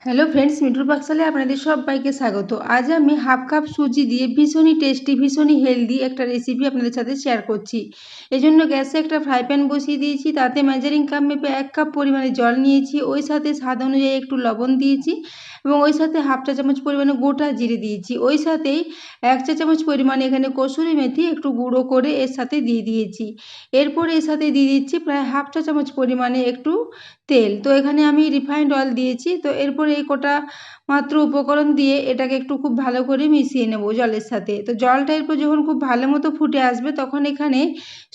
Hello friends, মিঠুর পাকশালে আপনাদের সবাইকে স্বাগত। আজ আমি হাফ কাপ সুজি দিয়ে ভীষণই টেস্টি, ভীষণই হেলদি একটা রেসিপি আপনাদের সাথে শেয়ার করছি। এই জন্য গ্যাসে একটা ফ্রাই প্যান বসিয়ে দিয়েছি, তাতে মেজারিং কাপ মেপে 1 কাপ পরিমাণে জল নিয়েছি, ওই সাথে স্বাদ অনুযায়ী একটু লবণ দিয়েছি এবং ওই সাথে হাফ চা চামচ পরিমাণে গোটা জিরে দিয়েছি। ওই সাথেই 1 চা চামচ পরিমাণে এখানে কসুরি মেথি একটু গুঁড়ো করে এর সাথে দিয়ে দিয়েছি। এরপর এর সাথে দিয়ে দিচ্ছি প্রায় হাফ চা চামচ পরিমাণে একটু তেল। তো এখানে আমি রিফাইন্ড অয়েল দিয়েছি। তো এরপরে এই কটা মাত্র উপকরণ দিয়ে এটাকে একটু খুব ভালো করে মিশিয়ে নেব জলের সাথে। তো জলটা এরপর যখন খুব ভালো মতো ফুটে আসবে তখন এখানে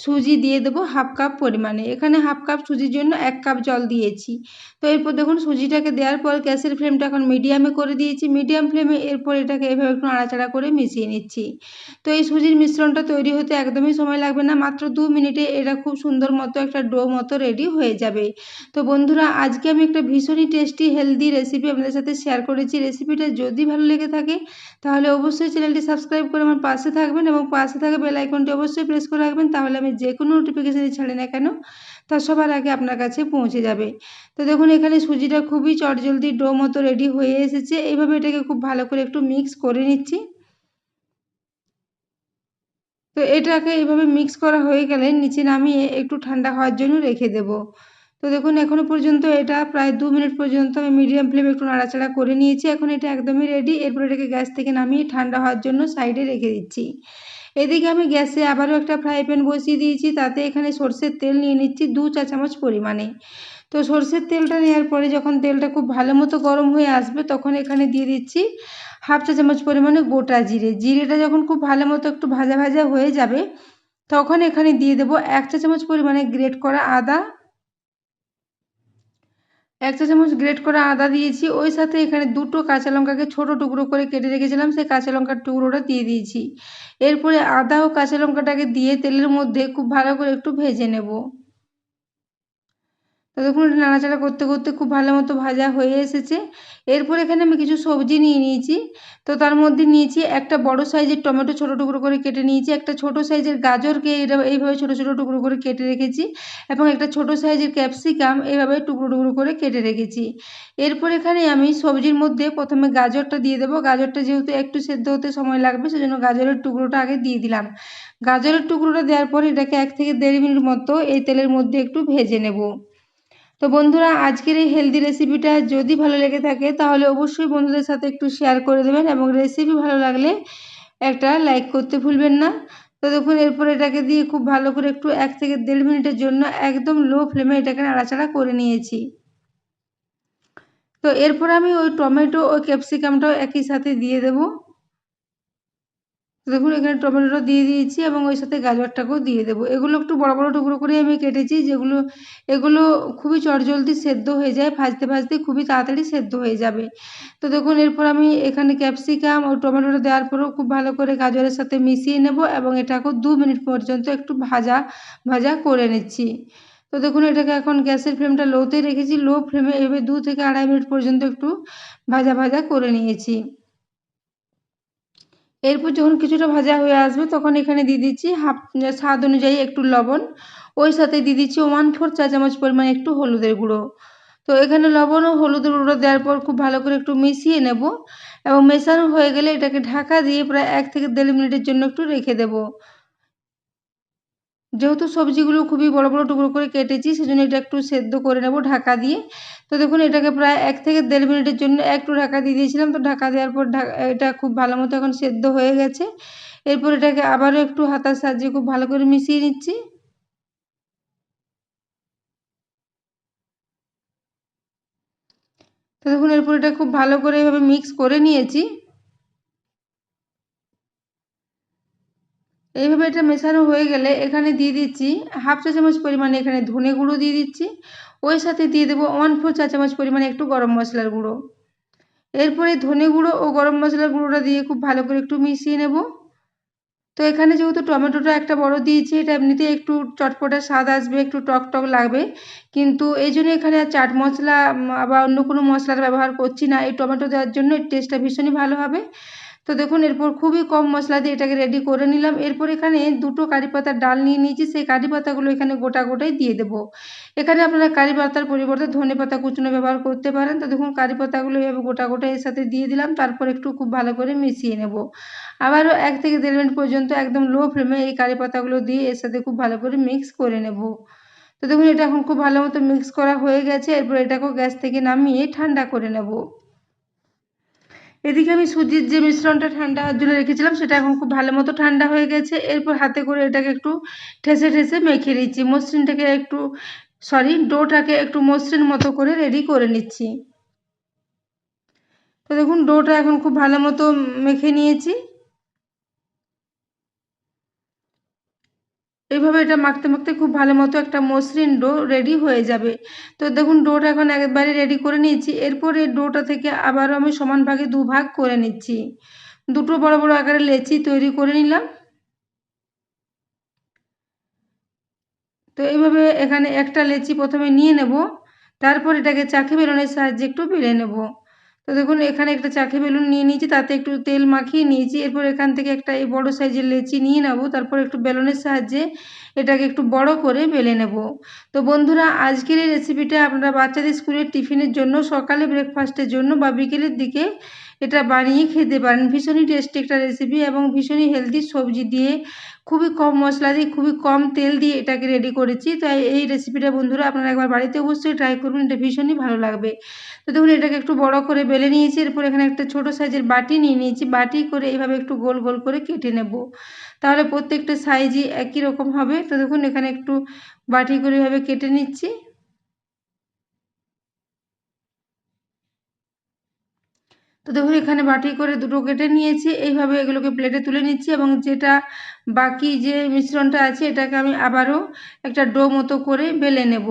সুজি দিয়ে দেবো হাফ কাপ পরিমাণে। এখানে হাফ কাপ সুজির জন্য 1 কাপ জল দিয়েছি। তো এরপর দেখুন সুজিটাকে দেওয়ার পর গ্যাসের ফ্লেমটা এখন মিডিয়ামে করে দিয়েছি। মিডিয়াম ফ্লেমে এরপর এটাকে এভাবে একটু নাড়াচাড়া করে মিশিয়ে নিচ্ছি। তো এই সুজির মিশ্রণটা তৈরি হতে একদমই সময় লাগবে না, মাত্র 2 মিনিটে এটা খুব সুন্দর মতো একটা ডো মতো রেডি হয়ে যাবে। তো বন্ধুরা, আজকে আমি একটা ভীষণই টেস্টি হেলদি রেসিপি আপনাদের সাথে শেয়ার করেছি। রেসিপিটা যদি ভালো লেগে থাকে তাহলে অবশ্যই চ্যানেলটি সাবস্ক্রাইব করে আমার পাশে থাকবেন এবং পাশে থাকা বেল আইকনটি অবশ্যই প্রেস করে রাখবেন, তাহলে আমি যে কোনো নোটিফিকেশানই ছাড়ি না কেন তা সবার আগে আপনার কাছে পৌঁছে যাবে। তো দেখুন এখানে সুজিটা খুবই চটজলদি ডো মতো রেডি হয়ে এসেছে। এইভাবে এটাকে খুব ভালো করে একটু মিক্স করে নিচ্ছি। তো এটাকে এইভাবে মিক্স করা হয়ে গেলে নিচে নামিয়ে একটু ঠান্ডা হওয়ার জন্য রেখে দেব। তো দেখুন এখনও পর্যন্ত এটা প্রায় 2 মিনিট পর্যন্ত আমি মিডিয়াম ফ্লেমে একটু নাড়াচাড়া করে নিয়েছি। এখন এটা একদমই রেডি। এরপর এটাকে গ্যাস থেকে নামিয়ে ঠান্ডা হওয়ার জন্য সাইডে রেখে দিচ্ছি। এদিকে আমি গ্যাসে আবারও একটা ফ্রাই প্যান বসিয়ে দিয়েছি, তাতে এখানে সরষের তেল নিয়ে নিচ্ছি 2 চা চামচ পরিমাণে। তো সরষের তেলটা নেওয়ার পরে যখন তেলটা খুব ভালো মতো গরম হয়ে আসবে তখন এখানে দিয়ে দিচ্ছি হাফ চা চামচ পরিমাণে গোটা জিরে। জিরেটা যখন খুব ভালো মতো একটু ভাজা ভাজা হয়ে যাবে তখন এখানে দিয়ে দেবো 1 চা চামচ পরিমাণে গ্রেট করা আদা। 1 চা চামচ গ্রেট করা আদা দিয়েছি। ওই সাথে এখানে 2টো কাঁচা লঙ্কাকে ছোটো টুকরো করে কেটে রেখেছিলাম, সেই কাঁচা লঙ্কার টুকরোটা দিয়ে দিয়েছি। এরপরে আদা ও কাঁচা লঙ্কাটাকে দিয়ে তেলের মধ্যে খুব ভালো করে একটু ভেজে নেব। তো দেখুন এটা নাড়াচাড়া করতে করতে খুব ভালো মতো ভাজা হয়ে এসেছে। এরপর এখানে আমি কিছু সবজি নিয়ে নিয়েছি। তো তার মধ্যে নিয়েছি একটা বড় সাইজের টমেটো ছোটো টুকরো করে কেটে নিয়েছি, একটা ছোটো সাইজের গাজরকে এটা এইভাবে ছোটো ছোটো টুকরো করে কেটে রেখেছি এবং একটা ছোটো সাইজের ক্যাপসিকাম এভাবে টুকরো টুকরো করে কেটে রেখেছি। এরপর এখানে আমি সবজির মধ্যে প্রথমে গাজরটা দিয়ে দেবো। গাজরটা যেহেতু একটু সেদ্ধ হতে সময় লাগবে সেজন্য গাজরের টুকরোটা আগে দিয়ে দিলাম। গাজরের টুকরোটা দেওয়ার পর এটাকে 1 থেকে 1.5 মিনিট মতো এই তেলের মধ্যে একটু ভেজে নেব। তো বন্ধুরা, আজকের এই হেলদি রেসিপিটা যদি ভালো লেগে থাকে তাহলে অবশ্যই বন্ধুদের সাথে একটু শেয়ার করে দেবেন এবং রেসিপি ভালো লাগলে একটা লাইক করতে ভুলবেন না। তো দেখুন এরপর এটাকে দিয়ে খুব ভালো করে একটু 1 থেকে 1.5 মিনিটের জন্য একদম লো ফ্লেমে এটাকে নাড়াচাড়া করে নিয়েছি। তো এরপর আমি ওই টমেটো ও ক্যাপসিকামটাও একই সাথে দিয়ে দেবো। দেখুন এখানে টমেটোটা দিয়ে দিয়েছি এবং ওই সাথে গাজরটাকেও দিয়ে দেবো। এগুলো একটু বড় বড় টুকরো করে আমি কেটেছি, এগুলো খুবই চটজলদি সেদ্ধ হয়ে যায়, ভাজতে ভাজতে খুবই তাড়াতাড়ি সেদ্ধ হয়ে যাবে। তো দেখুন এরপর আমি এখানে ক্যাপসিকাম ও টমেটোটা দেওয়ার পরেও খুব ভালো করে গাজরের সাথে মিশিয়ে নেব এবং এটাকেও 2 মিনিট পর্যন্ত একটু ভাজা ভাজা করে নিচ্ছি। তো দেখুন এটাকে এখন গ্যাসের ফ্লেমটা লোতে রেখেছি। লো ফ্লেমে এভাবে 2 থেকে 2.5 মিনিট পর্যন্ত একটু ভাজা ভাজা করে নিয়েছি। এরপর যখন কিছুটা ভাজা হয়ে আসবে তখন এখানে দিয়ে দিচ্ছি স্বাদ অনুযায়ী একটু লবণ। ওই সাথে দিয়ে দিচ্ছি 1/4 চা চামচ পরিমাণে একটু হলুদের গুঁড়ো। তো এখানে লবণ ও হলুদের গুঁড়ো দেওয়ার পর খুব ভালো করে একটু মিশিয়ে নেব এবং মেশানো হয়ে গেলে এটাকে ঢাকা দিয়ে প্রায় 1 থেকে 1.5 মিনিটের জন্য একটু রেখে দেব। যেহেতু সবজিগুলো খুবই বড় বড় টুকরো করে কেটেছি সেজন্য এটা একটু সেদ্ধ করে নেব ঢাকা দিয়ে। তো দেখুন এটাকে প্রায় 1 থেকে 1.5 মিনিটের জন্য একটু ঢাকা দিয়ে দিয়েছিলাম। তো ঢাকা দেওয়ার পর এটা খুব ভালো মতো এখন সেদ্ধ হয়ে গেছে। এরপর এটাকে আবারও একটু হাতার সাহায্যে খুব ভালো করে মিশিয়ে নিচ্ছি। তো দেখুন এরপর এটা খুব ভালো করে এভাবে মিক্স করে নিয়েছি। এইভাবে এটা মেশানো হয়ে গেলে এখানে দিয়ে দিচ্ছি হাফ চা চামচ পরিমাণে এখানে ধনে গুঁড়ো দিয়ে দিচ্ছি। ওই সাথে দিয়ে দেবো 1/4 চা চামচ পরিমাণে একটু গরম মশলার গুঁড়ো। এরপরে ধনে গুঁড়ো ও গরম মশলার গুঁড়োটা দিয়ে খুব ভালো করে একটু মিশিয়ে নেব। তো এখানে যেহেতু টমেটোটা একটা বড় দিয়েছি এটা এমনিতেই একটু চটপটা স্বাদ আসবে, একটু টক টক লাগবে, কিন্তু এই জন্য এখানে আর চাট মশলা বা অন্য কোনো মশলার ব্যবহার করছি না। এই টমেটো দেওয়ার জন্য এর টেস্টটা ভীষণই ভালো হবে। তো তো দেখুন এরপর খুবই কম মশলা দিয়ে এটাকে রেডি করে নিলাম। এরপর এখানে দুটো কারি পাতার ডাল নিয়ে নিয়েছি, সেই কারি পাতাগুলো এখানে গোটা গোটাই দিয়ে দেবো। এখানে আপনারা কারি পাতার পরিবর্তে ধনে পাতা কুচনো ব্যবহার করতে পারেন। তো দেখুন কারি পাতাগুলো এভাবে গোটা গোটা এর সাথে দিয়ে দিলাম, তারপর একটু খুব ভালো করে মিশিয়ে নেব। আবারও 1 থেকে 1.5 মিনিট পর্যন্ত একদম লো ফ্লেমে এই কারি পাতাগুলো দিয়ে এর সাথে খুব ভালো করে মিক্স করে নেব। তো দেখুন এটা এখন খুব ভালো মতো মিক্স করা হয়ে গেছে। এরপর এটাকেও গ্যাস থেকে নামিয়ে ঠান্ডা করে নেব। এদিকে আমি সুজির যে মিশ্রণটা ঠান্ডা হওয়ার জন্য রেখেছিলাম সেটা এখন খুব ভালো মতো ঠান্ডা হয়ে গেছে। এরপর হাতে করে এটাকে একটু ঠেসে ঠেসে মেখে নিচ্ছি, ডোটাকে একটু মসৃণ মতো করে রেডি করে নিচ্ছি। তো দেখুন ডোটা এখন খুব ভালো মতো মেখে নিয়েছি। এইভাবে এটা মাখতে মাখতে খুব ভালো মতো একটা মসৃণ ডো রেডি হয়ে যাবে। তো দেখুন ডোটা এখন একবারে রেডি করে নিয়েছি। এরপর এই ডোটা থেকে আবারও আমি সমান ভাগে 2 ভাগ করে নিচ্ছি। দুটো বড় বড় আকারের লেচি তৈরি করে নিলাম। তো এইভাবে এখানে একটা লেচি প্রথমে নিয়ে নেব, তারপর এটাকে চাকি বেলুনের সাহায্যে একটু বেলে নেব। তো দেখুন এখানে একটা চাকি বেলুন নিয়ে নিয়েছি, তাতে একটু তেল মাখিয়ে নিয়েছি। এরপর এখান থেকে একটা এই বড় সাইজের লেচি নিয়ে নেব, তারপর একটু বেলুনের সাহায্যে এটাকে একটু বড় করে বেলে নেব। তো বন্ধুরা আজকের এই রেসিপিটা আপনারা বাচ্চাদের স্কুলের টিফিনের জন্য, সকালে ব্রেকফাস্টের জন্য বা বিকেলের দিকে এটা বানিয়ে খেতে পারেন। ভীষণই টেস্টি একটা রেসিপি এবং ভীষণই হেলদি সবজি দিয়ে, খুবই কম মশলা দিয়ে, খুবই কম তেল দিয়ে এটাকে রেডি করেছি। তাই এই রেসিপিটা বন্ধুরা আপনারা একবার বাড়িতে অবশ্যই ট্রাই করবেন, এটা ভীষণই ভালো লাগবে। তো দেখুন এটাকে একটু বড় করে বেলে নিয়েছি। এরপর এখানে একটা ছোট সাইজের বাটি নিয়ে নিয়েছি, বাটি করে এইভাবে একটু গোল গোল করে কেটে নেব, তাহলে প্রত্যেকটা সাইজই একই রকম হবে। তো দেখুন এখানে একটু বাটি করে এভাবে কেটে নিচ্ছি। তো দেখুন এখানে বাটি করে দুটো কেটে নিয়েছি। এইভাবে এগুলোকে প্লেটে তুলে নিচ্ছি এবং যেটা বাকি যে মিশ্রণটা আছে এটাকে আমি আবারও একটা ডো মতো করে বেলে নেব।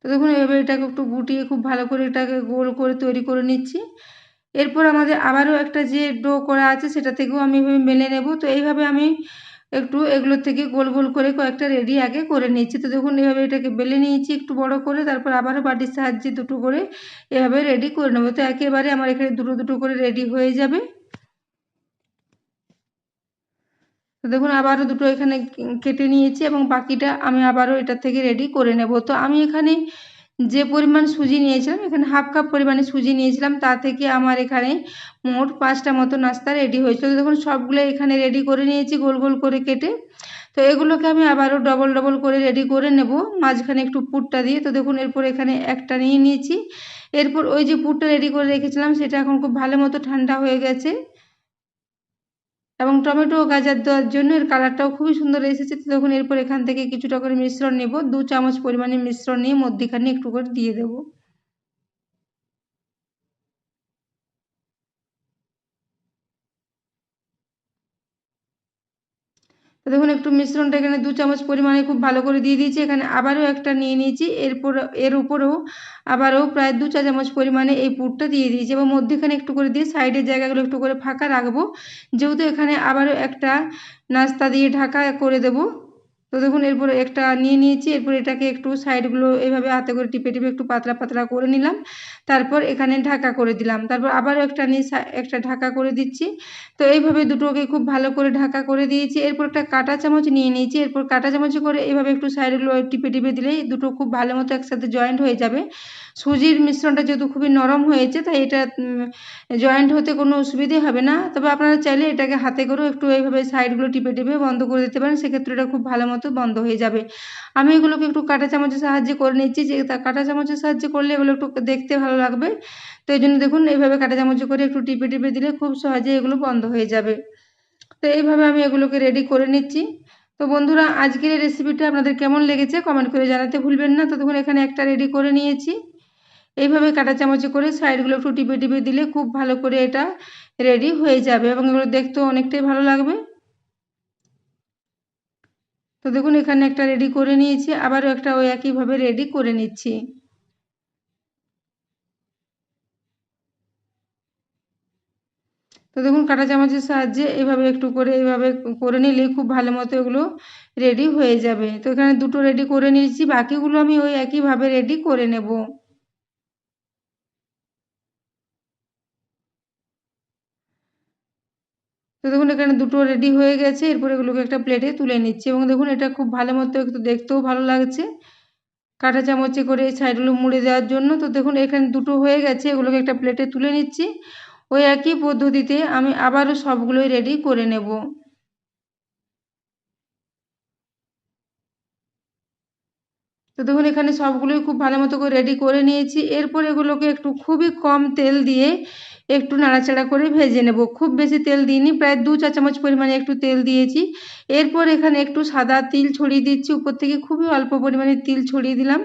তো দেখুন এভাবে এটাকে একটু গুটিয়ে খুব ভালো করে এটাকে গোল করে তৈরি করে নিচ্ছি। এরপর আমাদের আবারও একটা যে ডো করা আছে সেটা থেকেও আমি এভাবে মেলে নেব। তো এইভাবে আমি একটু এগুলোর থেকে গোল গোল করে কয়েকটা রেডি আগে করে নিচ্ছি। তো দেখুন এভাবে এটাকে বেলে নিয়েছি একটু বড় করে, তারপর আবারও বাটির সাহায্যে দুটো করে এভাবে রেডি করে নেব। তো একেবারে আমার এখানে দুটো দুটো করে রেডি হয়ে যাবে। তো দেখুন আবারও দুটো এখানে কেটে নিয়েছি এবং বাকিটা আমি আবারও এটা থেকে রেডি করে নেব। তো আমি এখানে যে পরিমাণ সুজি নিয়েছিলাম, এখানে হাফ কাপ পরিমাণে সুজি নিয়েছিলাম, তা থেকে আমার এখানে মোট 5টা মতো নাস্তা রেডি হয়েছিল। তো দেখুন সবগুলো এখানে রেডি করে নিয়েছি গোল গোল করে কেটে। তো এগুলোকে আমি আবারও ডবল ডবল করে রেডি করে নেব, মাঝখানে একটু পুরটা দিয়ে। তো দেখুন এরপর এখানে একটা নিয়ে নিয়েছি। এরপর ওই যে পুরটা রেডি করে রেখেছিলাম সেটা এখন খুব ভালো মতো ঠান্ডা হয়ে গেছে এবং টমেটো ও গাজর দেওয়ার জন্য এর কালারটাও খুবই সুন্দর এসেছে। তো দেখুন এরপর এখান থেকে কিছুটা করে মিশ্রণ নেব, 2 চামচ পরিমাণে মিশ্রণ নিয়ে মধ্যিখানে একটু করে দিয়ে দেবো। তো দেখুন একটু মিশ্রণটা এখানে 2 চামচ পরিমাণে খুব ভালো করে দিয়ে দিয়েছি। এখানে আবারও একটা নিয়ে নিয়েছি, এরপর এর উপরেও আবারও প্রায় 2 চা চামচ পরিমাণে এই পুরটা দিয়ে দিয়েছি এবং মধ্যেখানে একটু করে দিয়ে সাইডের জায়গাগুলো একটু করে ফাঁকা রাখবো, যেহেতু এখানে আবারও একটা নাস্তা দিয়ে ঢাকা করে দেবো। তো দেখুন এরপর একটা নিয়ে নিয়েছি। এরপর এটাকে একটু সাইডগুলো এভাবে হাতে করে টিপে টিপে একটু পাতলা পাতলা করে নিলাম, তারপর এখানে ঢাকা করে দিলাম, তারপর আবারও একটা নিয়ে একটা ঢাকা করে দিচ্ছি। তো এইভাবে দুটোকে খুব ভালো করে ঢাকা করে দিয়েছি। এরপর একটা কাঁটা চামচ নিয়ে নিয়েছি, এরপর কাঁটা চামচে করে এইভাবে একটু সাইডগুলো টিপে টিপে দিলেই দুটো খুব ভালো মতো একসাথে জয়েন্ট হয়ে যাবে। সুজির মিশ্রণটা যেহেতু খুবই নরম হয়েছে তাই এটা জয়েন্ট হতে কোনো অসুবিধে হবে না। তবে আপনারা চাইলে এটাকে হাতে করেও একটু এইভাবে সাইডগুলো টিপে টিপে বন্ধ করে দিতে পারেন, সেক্ষেত্রে এটা খুব ভালো মতো বন্ধ হয়ে যাবে। আমি এগুলোকে একটু কাঁটা চামচের সাহায্যে করে নিচ্ছি, যে কাঁটা চামচের সাহায্যে করলে এগুলো একটু দেখতে ভালো লাগবে। তো এই জন্য দেখুন এইভাবে কাঁটা চামচে করে একটু টিপে টিপে দিলে খুব সহজে এগুলো বন্ধ হয়ে যাবে। তো এইভাবে আমি এগুলোকে রেডি করে নিচ্ছি। তো বন্ধুরা আজকের এই রেসিপিটা আপনাদের কেমন লেগেছে কমেন্ট করে জানাতে ভুলবেন না। তো দেখুন এখানে একটা রেডি করে নিয়েছি। এইভাবে কাঁটা চামচে করে সাইডগুলো একটু টিপে টিপে দিলে খুব ভালো করে এটা রেডি হয়ে যাবে এবং এগুলো দেখতেও অনেকটাই ভালো লাগবে। তো দেখুন এখানে একটা রেডি করে নিয়েছি, আবারও একটা ওই একইভাবে রেডি করে নিচ্ছি। তো দেখুন কাঁটা চামচের সাহায্যে এইভাবে একটু করে এইভাবে করে নিলেই খুব ভালো মতো এগুলো রেডি হয়ে যাবে। তো এখানে দুটো রেডি করে নিয়েছি, বাকিগুলো আমি ওই একইভাবে রেডি করে নেব। তো দেখুন এখানে দুটো রেডি হয়ে গেছে। এরপর এগুলোকে একটা প্লেটে তুলে নিচ্ছি এবং দেখুন এটা খুব ভালো মতো একটু দেখতেও ভালো লাগছে কাঁটা চামচে করে সাইডগুলো মুড়ে দেওয়ার জন্য। তো দেখুন এখানে দুটো হয়ে গেছে, এগুলোকে একটা প্লেটে তুলে নিচ্ছি। ওই একই পদ্ধতিতে আমি আবারও সবগুলোই রেডি করে নেব। তো দেখুন এখানে সবগুলোই খুব ভালো মতো করে রেডি করে নিয়েছি। এরপর এগুলোকে একটু খুবই কম তেল দিয়ে একটু নাড়াচাড়া করে ভেজে নেব। খুব বেশি তেল দিইনি, প্রায় 2 চা চামচ পরিমাণে একটু তেল দিয়েছি। এরপর এখানে একটু সাদা তিল ছড়িয়ে দিচ্ছি, উপর থেকে খুবই অল্প পরিমাণে তিল ছড়িয়ে দিলাম।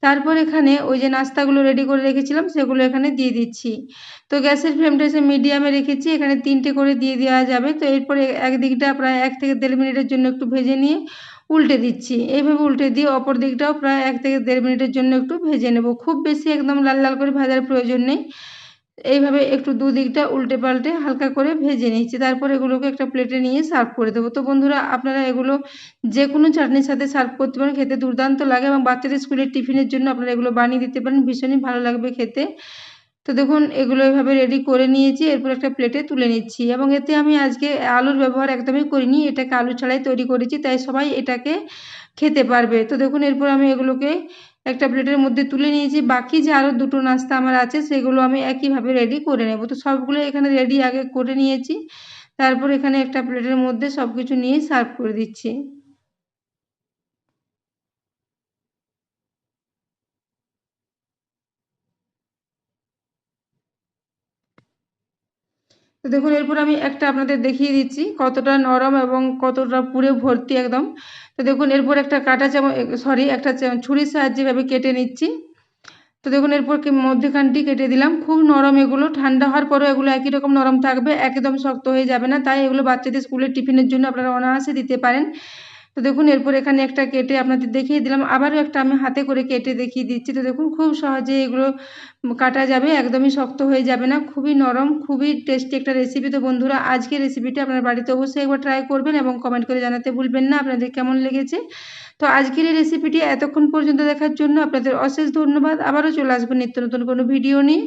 তারপর এখানে ওই যে নাস্তাগুলো রেডি করে রেখেছিলাম সেগুলো এখানে দিয়ে দিচ্ছি। তো গ্যাসের ফ্লেমটা মিডিয়ামে রেখেছি, এখানে 3টে করে দিয়ে দেওয়া যাবে। তো এরপরে একদিকটা প্রায় 1 থেকে 1.5 মিনিটের জন্য একটু ভেজে নিয়ে উল্টে দিচ্ছি। এইভাবে উল্টে দিয়ে অপর দিকটাও প্রায় 1 থেকে 1.5 মিনিটের জন্য একটু ভেজে নেব। খুব বেশি একদম লাল লাল করে ভাজার প্রয়োজন নেই। এইভাবে একটু দুদিকটা উল্টে পাল্টে হালকা করে ভেজে নিচ্ছি। তারপর এগুলোকে একটা প্লেটে নিয়ে সার্ভ করে দেবো। তো বন্ধুরা আপনারা এগুলো যে কোনো চাটনির সাথে সার্ভ করতে পারেন, খেতে দুর্দান্ত লাগে এবং বাচ্চাদের স্কুলের টিফিনের জন্য আপনারা এগুলো বানিয়ে দিতে পারেন, ভীষণই ভালো লাগবে খেতে। তো দেখুন এগুলো এভাবে রেডি করে নিয়েছি, এরপর একটা প্লেটে তুলে নিচ্ছি এবং এতে আমি আজকে আলুর ব্যবহার একদমই করিনি, এটাকে আলু ছাড়াই তৈরি করেছি, তাই সবাই এটাকে খেতে পারবে। তো দেখুন এরপর আমি এগুলোকে একটা প্লেটের মধ্যে তুলে নিয়েছি। বাকি যে আরও দুটো নাস্তা আমার আছে সেগুলো আমি একইভাবে রেডি করে নেব। তো সবগুলো এখানে রেডি আগে করে নিয়েছি, তারপর এখানে একটা প্লেটের মধ্যে সব কিছু নিয়ে সার্ভ করে দিচ্ছি। তো দেখুন এরপর আমি একটা আপনাদের দেখিয়ে দিচ্ছি কতটা নরম এবং কতটা পুরে ভর্তি একদম। তো দেখুন এরপর একটা কাঁটা চামচ একটা ছুরির সাহায্যে এভাবে কেটে নিচ্ছি। তো দেখুন এরপর মধ্যেখানটি কেটে দিলাম। খুব নরম এগুলো, ঠান্ডা হওয়ার পরেও এগুলো একই রকম নরম থাকবে, একদম শক্ত হয়ে যাবে না। তাই এগুলো বাচ্চাদের স্কুলের টিফিনের জন্য আপনারা অনায়াসে দিতে পারেন। তো দেখুন এরপর এখানে একটা কেটে আপনাদের দেখিয়ে দিলাম, আবারও একটা আমি হাতে করে কেটে দেখিয়ে দিচ্ছি। তো দেখুন খুব সহজে এগুলো কাটা যাবে, একদমই শক্ত হয়ে যাবে না, খুবই নরম, খুবই টেস্টি একটা রেসিপি। তো বন্ধুরা আজকের রেসিপিটা আপনার বাড়িতে অবশ্যই একবার ট্রাই করবেন এবং কমেন্ট করে জানাতে ভুলবেন না আপনাদের কেমন লেগেছে। তো আজকের এই রেসিপিটি এতক্ষণ পর্যন্ত দেখার জন্য আপনাদের অশেষ ধন্যবাদ। আবারও চলে আসবো নিত্য নতুন কোনো ভিডিও নিয়ে।